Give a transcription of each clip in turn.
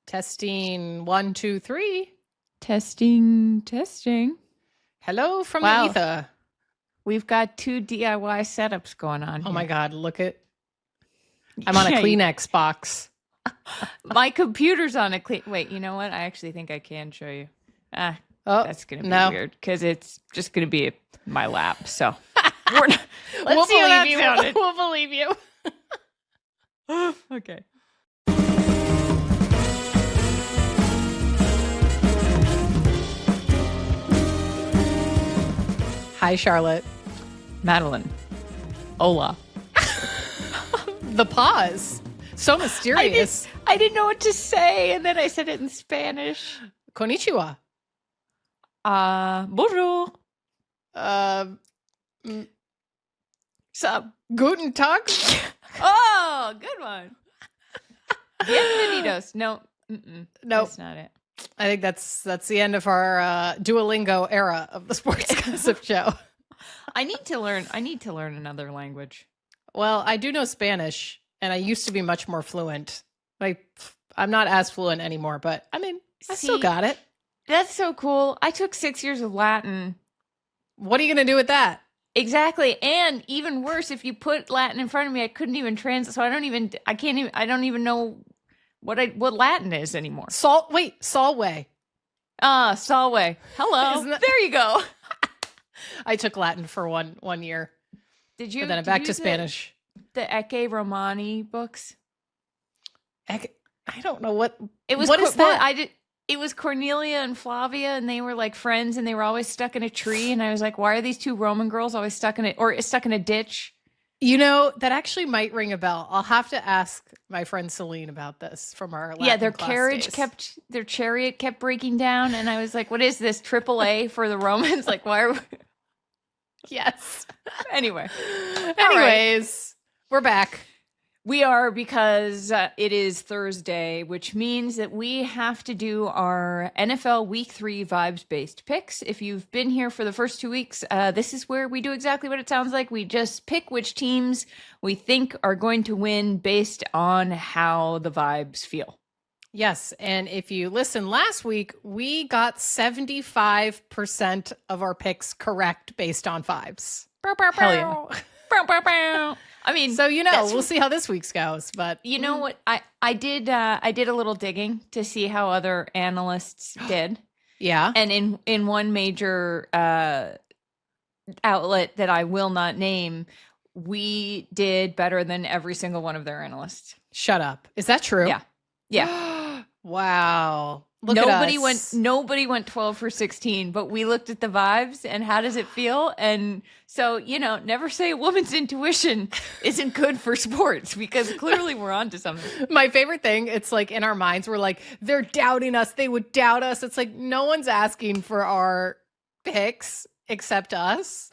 Testing 1, 2, 3. Testing. Hello from the ether. We've got 2 DIY setups going on. Oh my God, look at. I'm on a Kleenex box. My computer's on a Wait, you know what? I actually think I can show you. That's going to be weird because it's just going to be my lap. So we're not, let's see how that sounded. We'll believe you. Okay. Hi, Charlotte. Madeline. Hola. The pause. So mysterious. I didn't know what to say, and then I said it in Spanish. Konnichiwa. Bonjour. Sup? Guten Tag. Oh, good one. Bienvenidos. No. No. That's not it. I think that's the end of our Duolingo era of the Sports Gossip Show. I need to learn another language. Well, I do know Spanish, and I used to be much more fluent. I'm not as fluent anymore, but I mean, I still got it. That's so cool. I took 6 years of Latin. What are you going to do with that? Exactly. And even worse, if you put Latin in front of me, I couldn't even translate. So I don't even know what Latin is anymore. Solway. Salve. Hello. There you go. I took Latin for one year. Did you? But then I'm back to Spanish. The Ecce Romani books. I don't know what it was. What is that? It was Cornelia and Flavia, and they were like friends, and they were always stuck in a tree. And I was like, why are these 2 Roman girls always stuck in a ditch? You know, that actually might ring a bell. I'll have to ask my friend Celine about this from our Latin their class carriage days. their chariot kept breaking down, and I was like, what is this, AAA for the Romans? Like, why are we... Yes. Anyways, we're back. We are, because it is Thursday, which means that we have to do our NFL Week 3 vibes-based picks. If you've been here for the first 2 weeks, this is where we do exactly what it sounds like. We just pick which teams we think are going to win based on how the vibes feel. Yes, and if you listened last week, we got 75% of our picks correct based on vibes. Hell yeah. I mean, so we'll see how this week's goes. But you know what? I did a little digging to see how other analysts did. Yeah, and in one major outlet that I will not name, we did better than every single one of their analysts. Shut up! Is that true? Yeah. Wow. Nobody went 12 for 16, but we looked at the vibes and how does it feel? And so, never say a woman's intuition isn't good for sports, because clearly we're onto something. My favorite thing, it's like in our minds, we're like, they're doubting us. They would doubt us. It's like, no one's asking for our picks except us.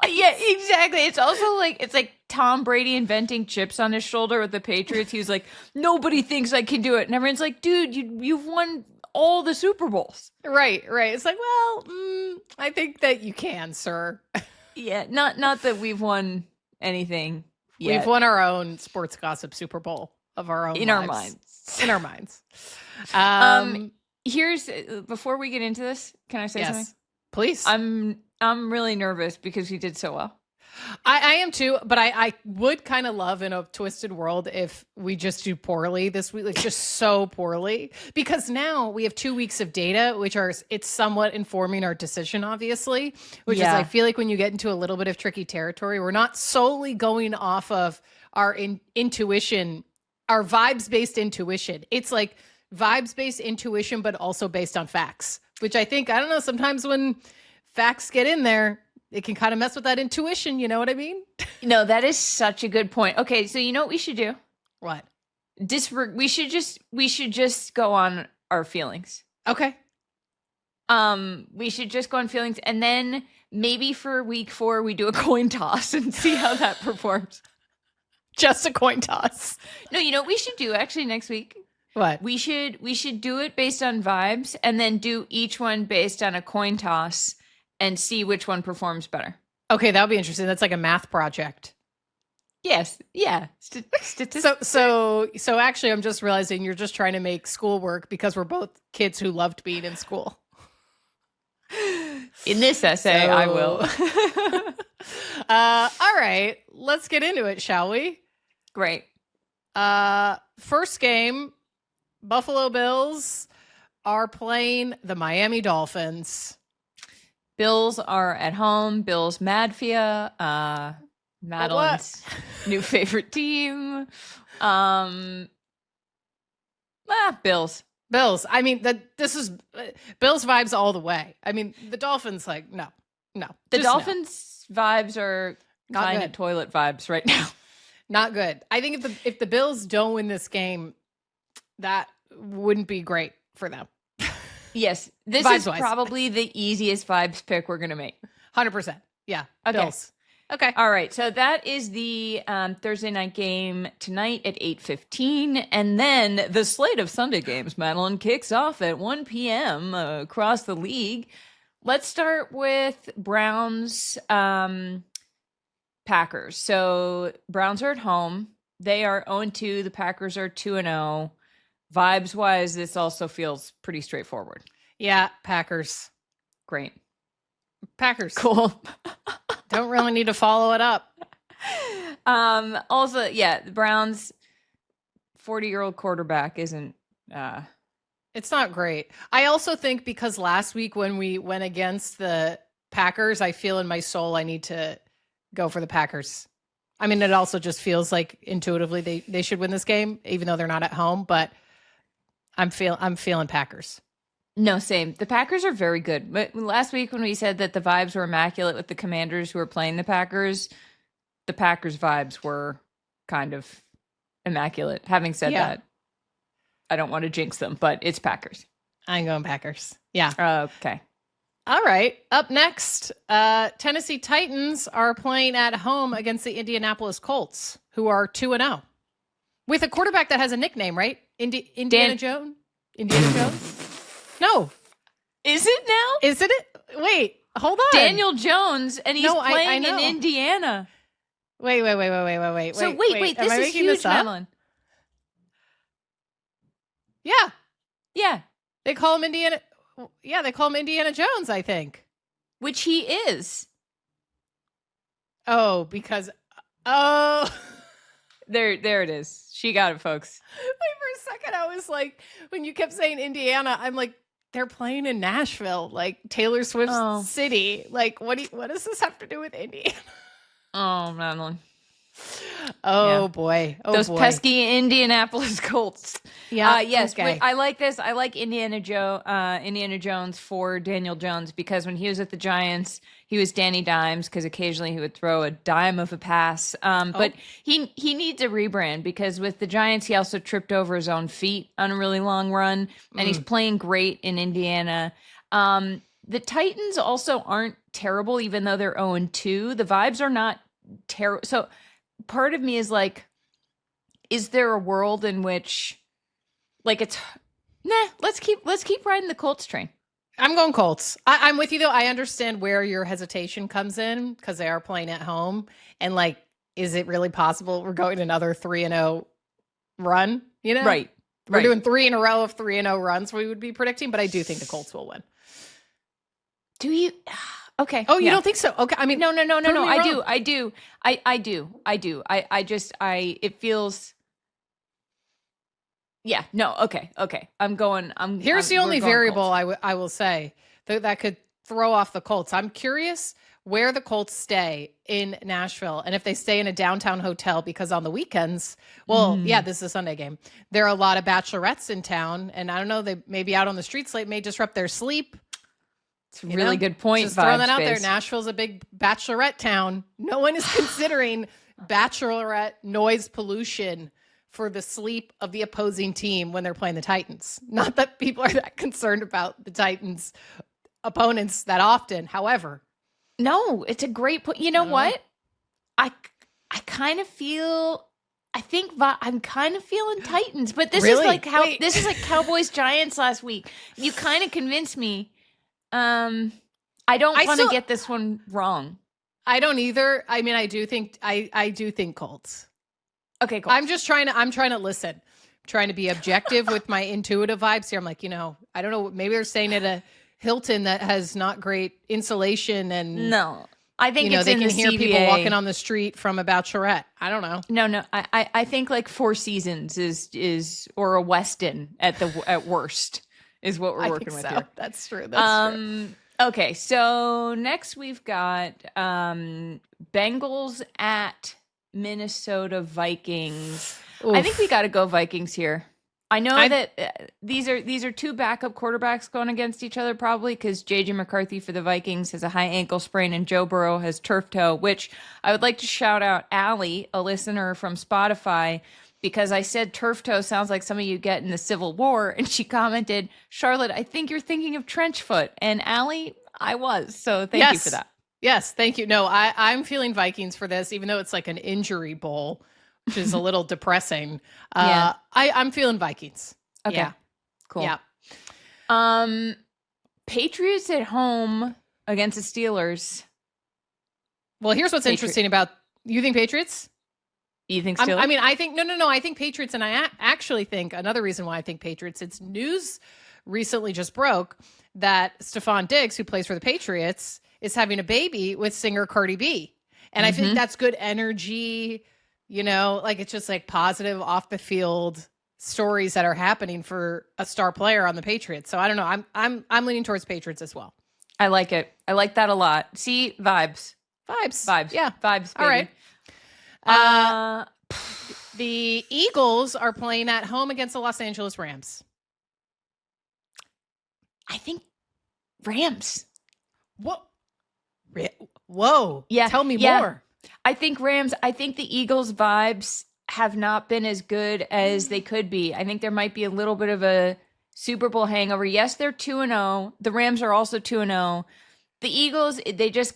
Yeah, exactly. It's also it's like Tom Brady inventing chips on his shoulder with the Patriots. He was like, nobody thinks I can do it. And everyone's like, dude, you've won all the Super Bowls. Right. It's like, well, I think that you can, sir. Yeah, not that we've won anything yet. We've won our own Sports Gossip Super Bowl of our own our minds. In our minds. Here's, before we get into this, can I say something? Please. I'm really nervous because we did so well. I am too, but I would kind of love in a twisted world if we just do poorly this week, just so poorly, because now we have 2 weeks of data, it's somewhat informing our decision, obviously, which is, I feel like when you get into a little bit of tricky territory, we're not solely going off of our intuition, our vibes-based intuition. It's like vibes-based intuition, but also based on facts, which I think, I don't know, sometimes when facts get in there, it can kind of mess with that intuition. You know what I mean? No, that is such a good point. Okay, so you know what we should do? What? We should just go on our feelings. Okay. We should just go on feelings, and then maybe for week 4 we do a coin toss and see how that performs. Just a coin toss. No, you know what we should do actually next week? What? We should do it based on vibes, and then do each one based on a coin toss and see which one performs better. Okay, that would be interesting. That's like a math project. Yes. Yeah. So actually, I'm just realizing you're just trying to make school work because we're both kids who loved being in school. In this essay, I will. All right, let's get into it, shall we? Great. First game, Buffalo Bills are playing the Miami Dolphins. Bills are at home. Bills Madfia. Madeline's new favorite team. Bills. Bills. I mean, this is Bills vibes all the way. I mean, the Dolphins, like, no. The Dolphins vibes are Not kind good. of toilet vibes right now. Not good. I think if the Bills don't win this game, that wouldn't be great for them. Yes, this Vibes is wise. probably the easiest vibes pick we're gonna make. 100%. Yeah. Okay. Bills. Okay. All right, so that is the Thursday night game tonight at 8:15, and then the slate of Sunday games, Madeline, kicks off at 1 p.m. Across the league. Let's start with Browns Packers. So Browns are at home. They are 0-2. The Packers are 2-0. Vibes-wise, this also feels pretty straightforward. Yeah. Packers. Great. Packers. Cool. Don't really need to follow it up. Also, yeah, the Browns 40-year-old quarterback isn't It's not great. I also think because last week when we went against the Packers, I feel in my soul I need to go for the Packers. I mean, it also just feels like intuitively they should win this game, even though they're not at home, but I'm feeling Packers. No, same. The Packers are very good. But last week when we said that the vibes were immaculate with the Commanders who were playing the Packers vibes were kind of immaculate. Having said that, I don't want to jinx them, but it's Packers. I'm going Packers. Yeah. Okay. All right. Up next, Tennessee Titans are playing at home against the Indianapolis Colts, who are 2-0. With a quarterback that has a nickname, right? Indiana Jones? Indiana Jones? No. Is it now? Isn't it? Wait, hold on. Daniel Jones, and he's playing I in know. Indiana. Wait. So wait, Am this I is making huge, this up? Madeline. Yeah. Yeah, They call him Indiana. Yeah, they call him Indiana Jones, I think. which he is. Oh, because. Oh. There it is. She got it, folks. Wait, for a second, I was like, when you kept saying Indiana, I'm like, they're playing in Nashville, like Taylor Swift's city. Like, what does this have to do with Indiana? Oh, Madeline. Oh boy. Oh, those boy. pesky Indianapolis Colts. Yeah. Yes. Okay. Wait, I like this. I like Indiana Jones for Daniel Jones because when he was at the Giants, he was Danny Dimes because occasionally he would throw a dime of a pass. But he needs a rebrand because with the Giants, he also tripped over his own feet on a really long run, and he's playing great in Indiana. The Titans also aren't terrible, even though they're 0-2. The vibes are not terrible. So part of me is like, is there a world in which like it's let's keep riding the Colts train. I'm going Colts. I'm with you though. I understand where your hesitation comes in because they are playing at home. And like, is it really possible we're going another 3-0 run? You know? Right. We're doing 3 in a row of 3-0 runs we would be predicting, but I do think the Colts will win. Do you? Okay. Oh, you don't think so? Okay. I mean, no. prove me I wrong. do. It feels. Yeah. No. Okay. Here's the only variable I will say that could throw off the Colts. I'm curious where the Colts stay in Nashville and if they stay in a downtown hotel because on the weekends, this is a Sunday game. There are a lot of bachelorettes in town, and I don't know, they may be out on the streets late, may disrupt their sleep. It's a really good point. Just throwing that out there. Nashville's a big bachelorette town. No one is considering bachelorette noise pollution for the sleep of the opposing team when they're playing the Titans. Not that people are that concerned about the Titans' opponents that often. However, no, it's a great point. You know what? I kind of feel. I think I'm kind of feeling Titans, but this is like this is like Cowboys Giants last week. You kind of convinced me. I don't want to get this one wrong. I don't either. I mean, I do think Colts. Okay, cool. I'm trying to listen. I'm trying to be objective with my intuitive vibes here. I'm like, I don't know, maybe they're staying at a Hilton that has not great insulation and no. I think they can hear CBA. people walking on the street from a bachelorette. I don't know. No. I think like Four Seasons is or a Westin at worst is what we're working with here. That's true. That's true. Okay, so next we've got Bengals at Minnesota Vikings. Oof. I think we got to go Vikings here. I know that these are two backup quarterbacks going against each other probably because J.J. McCarthy for the Vikings has a high ankle sprain and Joe Burrow has turf toe, which I would like to shout out Allie, a listener from Spotify, because I said turf toe sounds like something you get in the Civil War, and she commented, Charlotte, I think you're thinking of trench foot. And Allie, I was. So thank you for that. Yes, thank you. No, I'm feeling Vikings for this, even though it's like an injury bowl, which is a little depressing. I'm feeling Vikings. Okay. Yeah. Cool. Yeah. Patriots at home against the Steelers. Well, here's what's interesting about you think Patriots? You think Steelers? I think no. I think Patriots, and I actually think another reason why I think Patriots. It's news recently just broke that Stephon Diggs, who plays for the Patriots, is having a baby with singer Cardi B, and I think that's good energy. Like it's just like positive off the field stories that are happening for a star player on the Patriots. So I don't know. I'm leaning towards Patriots as well. I like it. I like that a lot. See, vibes. Yeah, vibes. Baby. All right. The Eagles are playing at home against the Los Angeles Rams. I think Rams. What? Whoa. Yeah. Tell me more. I think Rams. I think the Eagles' vibes have not been as good as they could be. I think there might be a little bit of a Super Bowl hangover. Yes, they're 2-0. The Rams are also 2-0. The Eagles, they just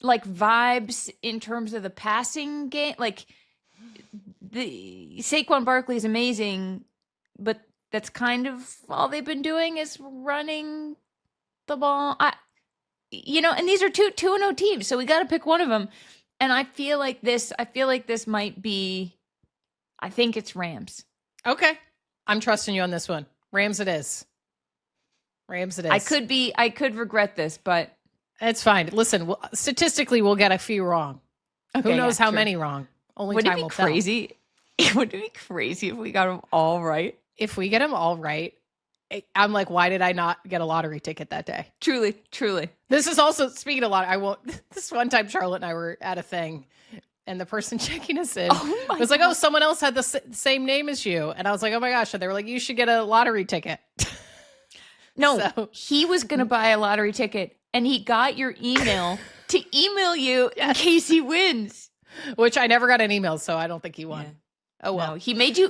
like vibes in terms of the passing game. Like the Saquon Barkley is amazing, but that's kind of all they've been doing is running the ball. And these are two 2-0 teams, so we got to pick one of them. And I feel like this might be. I think it's Rams. Okay, I'm trusting you on this one. Rams it is. I could regret this, but it's fine. Listen, statistically, we'll get a few wrong. Okay, who knows how many wrong? Only time will tell. Wouldn't it be crazy if we got them all right? If we get them all right, I'm like, why did I not get a lottery ticket that day? Truly. This is also, speaking of lottery, this one time Charlotte and I were at a thing and the person checking us in was like, oh, someone else had the same name as you. And I was like, oh my gosh. And they were like, you should get a lottery ticket. No, he was going to buy a lottery ticket and he got your email to email you in case he wins. Which I never got an email, so I don't think he won. Yeah. Oh, well. No, he made you,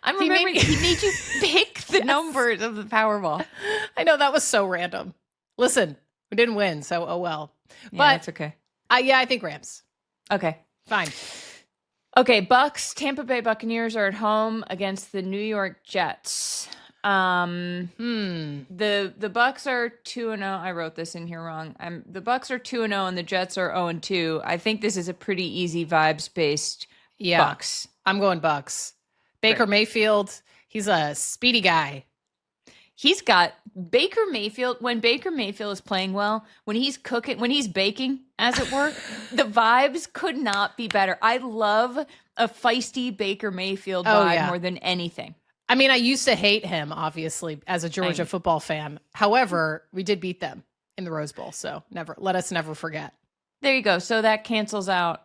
I'm remembering, he made you pick the numbers of the Powerball. I know, that was so random. Listen, we didn't win, so oh well. Yeah, but it's okay. I think Rams. Okay. Fine. Okay, Tampa Bay Buccaneers are at home against the New York Jets. The Bucs are 2-0. I wrote this in here wrong. The Bucs are 2-0 and the Jets are 0-2. I think this is a pretty easy vibes based Bucs. I'm going Bucs. Baker Mayfield, he's a speedy guy. He's got Baker Mayfield. When Baker Mayfield is playing well, when he's cooking, when he's baking, as it were, the vibes could not be better. I love a feisty Baker Mayfield vibe more than anything. I mean, I used to hate him, obviously, as a Georgia football fan. However, we did beat them in the Rose Bowl, so let us never forget. There you go. So that cancels out.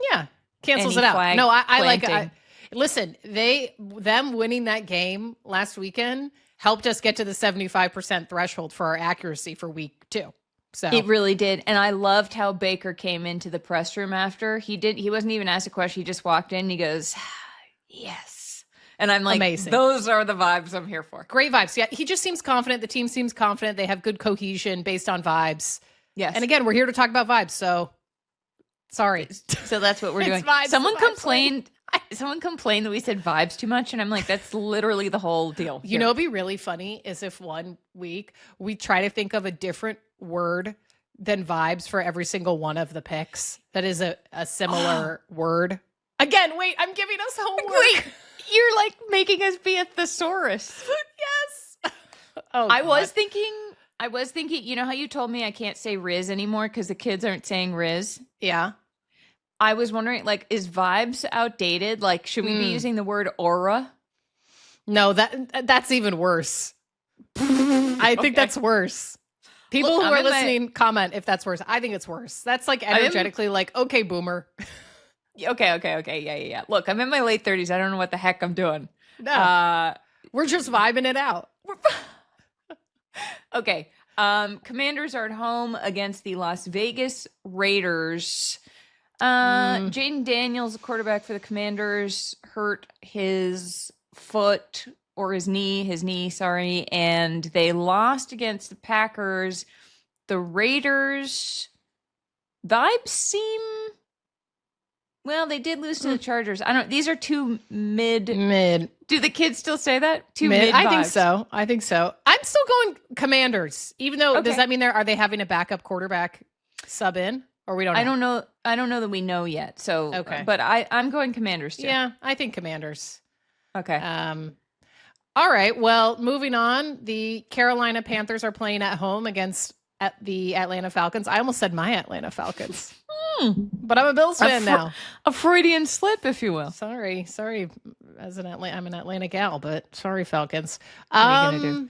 Yeah, cancels it out. No, I like it. Listen, them winning that game last weekend helped us get to the 75% threshold for our accuracy for week 2. So it really did. And I loved how Baker came into the press room after. He wasn't even asked a question. He just walked in and he goes, yes. And I'm like, amazing. Those are the vibes I'm here for. Great vibes. Yeah, he just seems confident. The team seems confident. They have good cohesion based on vibes. Yes. And again, we're here to talk about vibes. So sorry. So that's what we're doing. Someone complained that we said vibes too much. And I'm like, that's literally the whole deal. You know, it'd be really funny is if one week we try to think of a different word than vibes for every single one of the picks. That is a similar word. Again, wait, I'm giving us homework. Wait, you're like making us be a thesaurus. Yes. Oh, I was thinking, you know how you told me I can't say Riz anymore because the kids aren't saying Riz? Yeah. I was wondering, like, is vibes outdated? Like, should we be using the word aura? No, that's even worse. I think that's worse. People who are listening, comment if that's worse. I think it's worse. That's like energetically like, okay, boomer. Okay. Yeah. Look, I'm in my late 30s. I don't know what the heck I'm doing. No. We're just vibing it out. Okay. Commanders are at home against the Las Vegas Raiders. Jaden Daniels, the quarterback for the Commanders, hurt his foot or his knee, sorry, and they lost against the Packers. The Raiders vibes seem, well, they did lose to the Chargers. These are two mid. Do the kids still say that? Two mid vibes. I think so. I'm still going Commanders, even though, does that mean are they having a backup quarterback sub in? Or we don't know? I don't know that we know yet. So, okay. But I'm going Commanders too. Yeah, I think Commanders. Okay. All right. Well, moving on. The Carolina Panthers are playing at home against the Atlanta Falcons. I almost said my Atlanta Falcons. But I'm a Bills fan now. A Freudian slip, if you will. Sorry. I'm an Atlanta gal, but sorry, Falcons. What are you going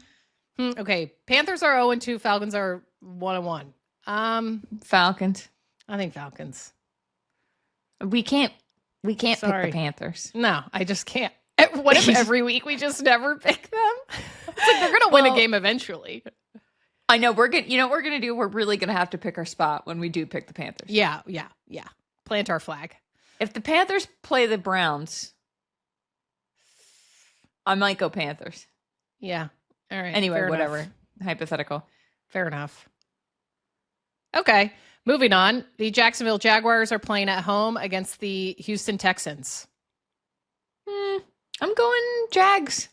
to do? Okay. Panthers are 0-2. Falcons are 1-1. Falcons. I think Falcons. We can't pick the Panthers. No, I just can't. What if every week we just never pick them? It's like they're going to win a game eventually. I know you know what we're going to do? We're really going to have to pick our spot when we do pick the Panthers. Yeah. Plant our flag. If the Panthers play the Browns, I might go Panthers. Yeah. All right. Anyway, whatever. Hypothetical. Fair enough. Okay. Moving on. The Jacksonville Jaguars are playing at home against the Houston Texans. I'm going Jags.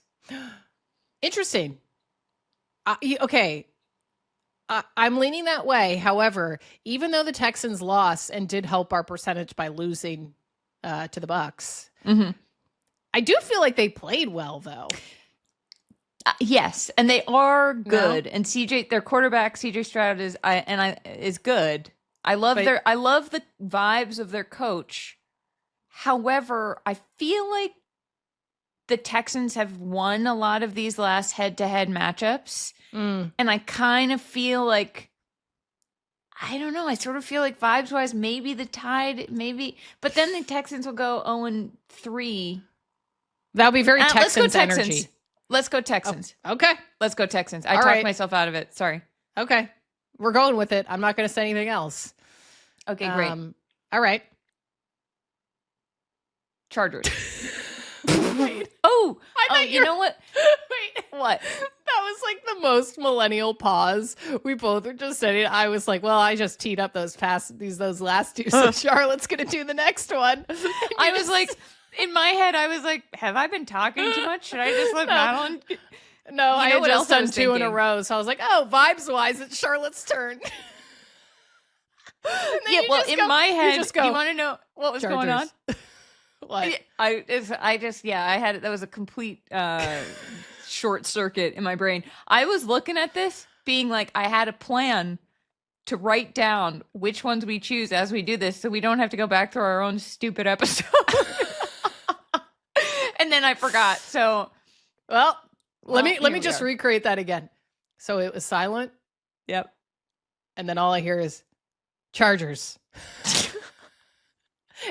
Interesting. Okay. I'm leaning that way. However, even though the Texans lost and did help our percentage by losing to the Bucs, I do feel like they played well, though. Yes, and they are good. No? And their quarterback, CJ Stroud is good. I love the vibes of their coach. However, I feel like the Texans have won a lot of these last head-to-head matchups. And I kind of feel like, I don't know, I sort of feel like vibes-wise, maybe the Tide, but then the Texans will go 0-3. That'll be very Texans energy. Let's go Texans. Oh, okay. Let's go Texans. I talked myself out of it. Sorry. Okay. We're going with it. I'm not going to say anything else. Okay, great. All right. Chargers. Wait. You know what? Wait. What? That was like the most millennial pause. We both were just saying. I was like, well, I just teed up those last two. So Charlotte's going to do the next one. I was like, in my head, I was like, have I been talking too much? Should I just let Madeline? No, I had just done two in a row. So I was like, oh, vibes wise, it's Charlotte's turn. Yeah, well, in my head, you want to know what was going on? What? I had that was a complete short circuit in my brain. I was looking at this, being like, I had a plan to write down which ones we choose as we do this, so we don't have to go back through our own stupid episode. And then I forgot. So, well, let me just recreate that again. So it was silent. Yep. And then all I hear is Chargers.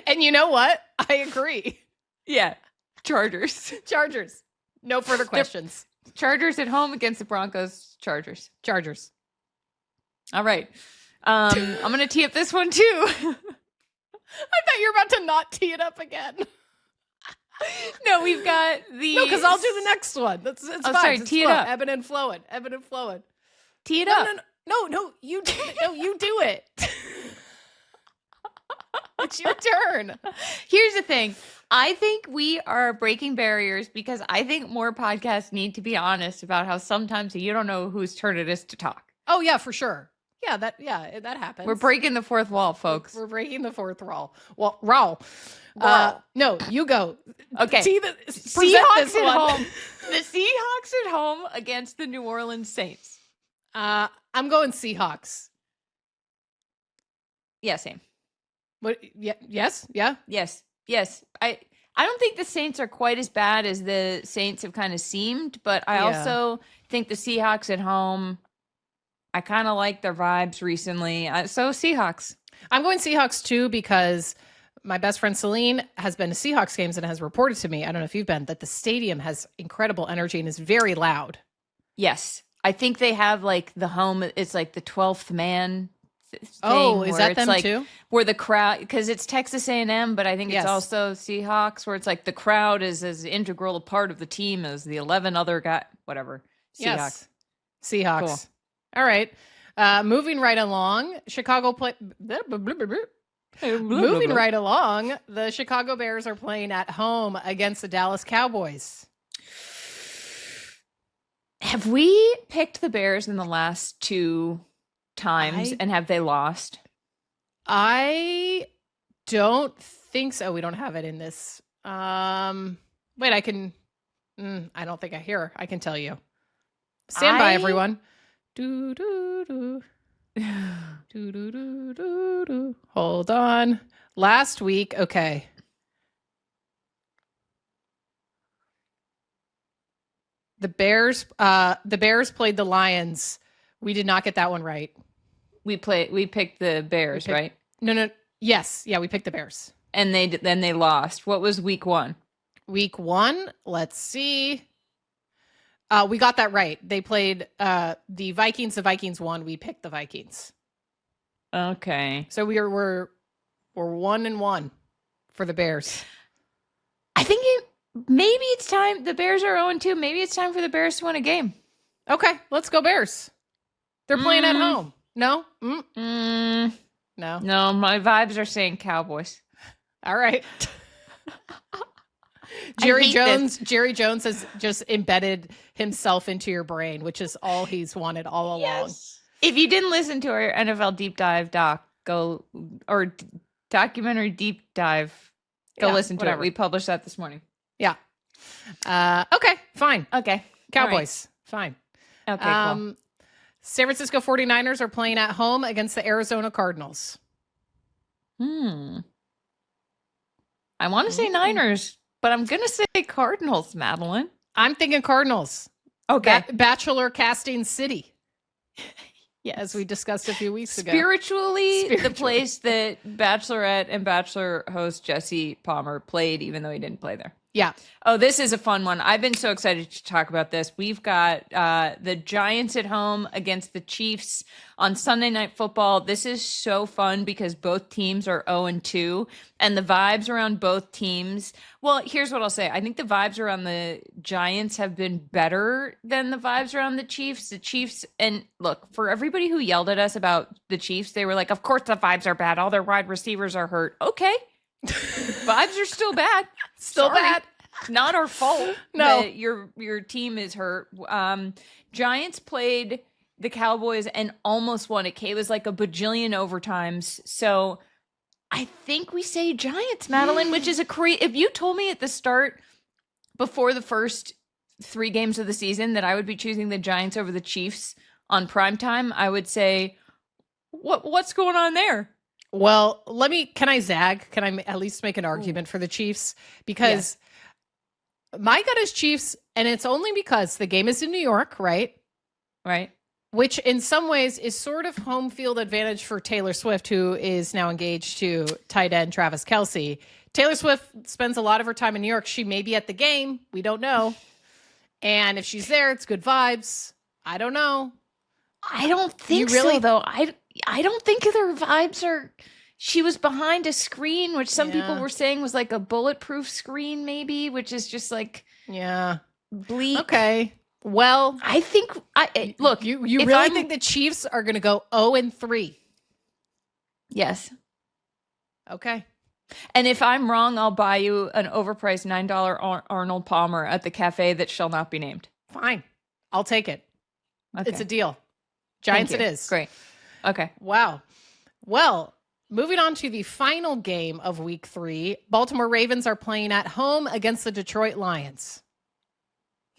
And you know what? I agree. Yeah. Chargers. No further questions. Chargers at home against the Broncos. Chargers. All right. I'm going to tee up this one too. I thought you were about to not tee it up again. No, we've got the... No, because I'll do the next one. It's fine. Sorry, tee it up. Ebbing and flowing. Tee it up. No, you do it. It's your turn. Here's the thing. I think we are breaking barriers because I think more podcasts need to be honest about how sometimes you don't know whose turn it is to talk. Oh, yeah, for sure. that happens. We're breaking the fourth wall, folks. We're breaking the fourth wall. Well, Raul. No, you go. Okay. Seahawks at home. The Seahawks at home against the New Orleans Saints. I'm going Seahawks. Yeah, same. What? Yeah. Yes. Yeah. Yes. I don't think the Saints are quite as bad as the Saints have kind of seemed, but I also think the Seahawks at home, I kind of like their vibes recently. So Seahawks. I'm going Seahawks too because my best friend Celine has been to Seahawks games and has reported to me, I don't know if you've been, that the stadium has incredible energy and is very loud. Yes. I think they have like the home, it's like the 12th man thing. Is that them like, too? Where the crowd, because it's Texas A&M, but I think it's also Seahawks, where it's like the crowd is as integral a part of the team as the 11 other guys, whatever. Seahawks. Yes. Seahawks. Cool. All right. Moving right along, Moving right along, the Chicago Bears are playing at home against the Dallas Cowboys. Have we picked the Bears in the last 2 times and have they lost? I don't think so. We don't have it in this. Wait, I can. I don't think I hear. I can tell you. Stand by, everyone. Do do do. Do, do, do, do, do. Hold on. Last week, okay. The Bears played the Lions. We did not get that one right. We picked the Bears, right? No. Yes. Yeah, we picked the Bears. And then they lost. What was week 1? Week 1, let's see. We got that right. They played the Vikings. The Vikings won. We picked the Vikings. Okay. So we're 1-1 for the Bears. I think maybe it's time. The Bears are 0-2. Maybe it's time for the Bears to win a game. Okay, let's go Bears. They're playing at home. No? No. No, my vibes are saying Cowboys. All right. Jerry Jones has just embedded himself into your brain, which is all he's wanted all along. Yes. If you didn't listen to our NFL deep dive documentary deep dive, go listen to it. We published that this morning. Yeah. Okay, fine. Okay. Cowboys. Right. Fine. Okay, cool. San Francisco 49ers are playing at home against the Arizona Cardinals. I want to say Niners, but I'm going to say Cardinals, Madeline. I'm thinking Cardinals. Okay. Bachelor casting city. Yes. As we discussed a few weeks ago. Spiritually, the place that Bachelorette and Bachelor host Jesse Palmer played, even though he didn't play there. Yeah. Oh, this is a fun one. I've been so excited to talk about this. We've got the Giants at home against the Chiefs on Sunday Night Football. This is so fun because both teams are 0-2, and the vibes around both teams. Well, here's what I'll say. I think the vibes around the Giants have been better than the vibes around the Chiefs. The Chiefs, and look, for everybody who yelled at us about the Chiefs, they were like, of course the vibes are bad. All their wide receivers are hurt. Okay. Vibes are still bad. Still bad. Not our fault. No. That your team is hurt. Giants played the Cowboys and almost won it. It was like a bajillion overtimes. So I think we say Giants, Madeline, which is if you told me at the start, before the first 3 games of the season, that I would be choosing the Giants over the Chiefs on primetime, I would say, what's going on there? Well, can I zag? Can I at least make an argument for the Chiefs? Because my gut is Chiefs, and it's only because the game is in New York, right? Right. Which in some ways is sort of home field advantage for Taylor Swift, who is now engaged to tight end Travis Kelce. Taylor Swift spends a lot of her time in New York. She may be at the game. We don't know. And if she's there, it's good vibes. I don't know. I don't think so, though. I don't think their vibes are... She was behind a screen, which some people were saying was like a bulletproof screen, maybe, which is just like... Yeah. Bleak. Okay. Well... I think... Look, you really think the Chiefs are going to go 0-3? Yes. Okay. And if I'm wrong, I'll buy you an overpriced $9 Arnold Palmer at the cafe that shall not be named. Fine. I'll take it. Okay. It's a deal. Giants it is. Great. Okay. Wow. Well, moving on to the final game of week 3, Baltimore Ravens are playing at home against the Detroit Lions.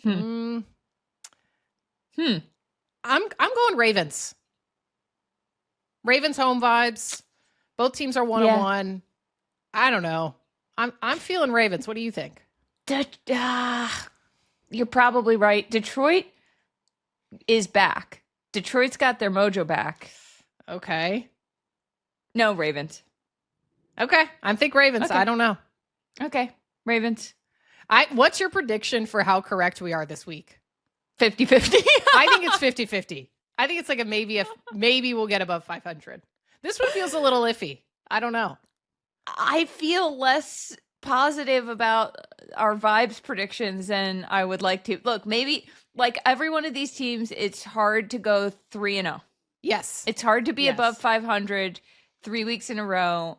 I'm going Ravens. Ravens home vibes. Both teams are 1-1. I don't know. I'm feeling Ravens. What do you think? You're probably right. Detroit is back. Detroit's got their mojo back. Okay. No, Ravens. Okay. I think Ravens. Okay. I don't know. Okay. Ravens. What's your prediction for how correct we are this week? 50-50. I think it's 50-50. I think it's like a maybe we'll get above 500. This one feels a little iffy. I don't know. I feel less positive about our vibes predictions than I would like to. Look, maybe like every one of these teams, it's hard to go 3-0. Yes. It's hard to be above 500 3 weeks in a row.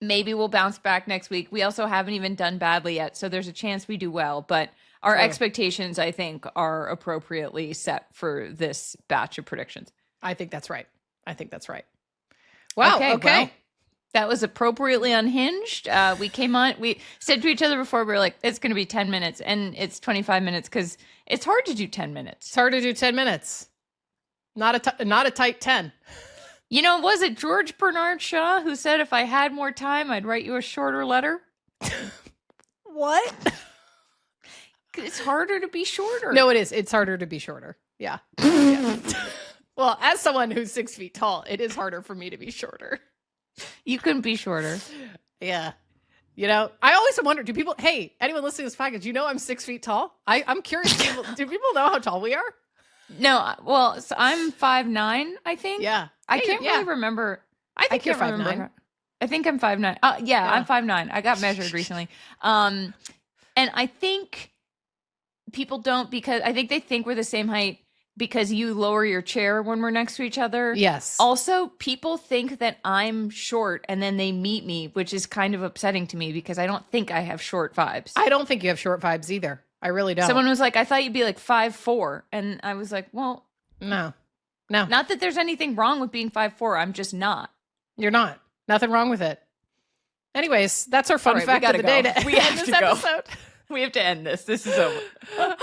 Maybe we'll bounce back next week. We also haven't even done badly yet, so there's a chance we do well. But our expectations, I think, are appropriately set for this batch of predictions. I think that's right. Wow. Okay. Well, that was appropriately unhinged. We came on, we said to each other before, we were like, it's going to be 10 minutes, and it's 25 minutes because it's hard to do 10 minutes. It's hard to do 10 minutes. Not a tight 10. You know, was it George Bernard Shaw who said if I had more time, I'd write you a shorter letter? What? It's harder to be shorter. No, it is. It's harder to be shorter. Yeah. Well, as someone who's 6 feet tall, it is harder for me to be shorter. You can be shorter. Yeah. You know, I always wonder, anyone listening to this podcast, you know I'm 6 feet tall? I'm curious. Do people know how tall we are? No, well, so I'm 5'9", I think. Yeah. I can't really remember. I think you're 5'9". I think I'm 5'9". Yeah, I'm 5'9". I got measured recently. And I think people don't, because I think they think we're the same height because you lower your chair when we're next to each other. Yes. Also, people think that I'm short and then they meet me, which is kind of upsetting to me because I don't think I have short vibes. I don't think you have short vibes either. I really don't. Someone was like, I thought you'd be like 5'4". And I was like, well, no. Not that there's anything wrong with being 5'4". I'm just not. You're not. Nothing wrong with it. Anyways, that's our fun fact of the day. We have to go. We have to end this. This is over. All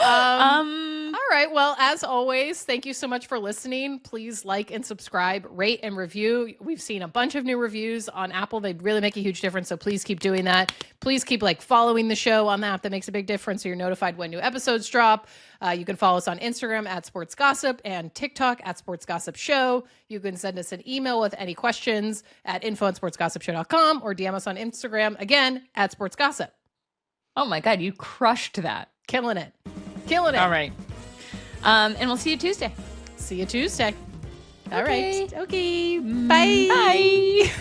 right. Well, as always, thank you so much for listening. Please like and subscribe, rate and review. We've seen a bunch of new reviews on Apple. They really make a huge difference. So please keep doing that. Please keep following the show on the app. That makes a big difference. So you're notified when new episodes drop. You can follow us on Instagram at Sports Gossip and TikTok at Sports Gossip Show. You can send us an email with any questions at info@sportsgossipshow.com or DM us on Instagram again at Sports Gossip. Oh my God, you crushed that. Killing it. All right. And we'll see you Tuesday. See you Tuesday. All Okay. right. Okay. Bye. Bye.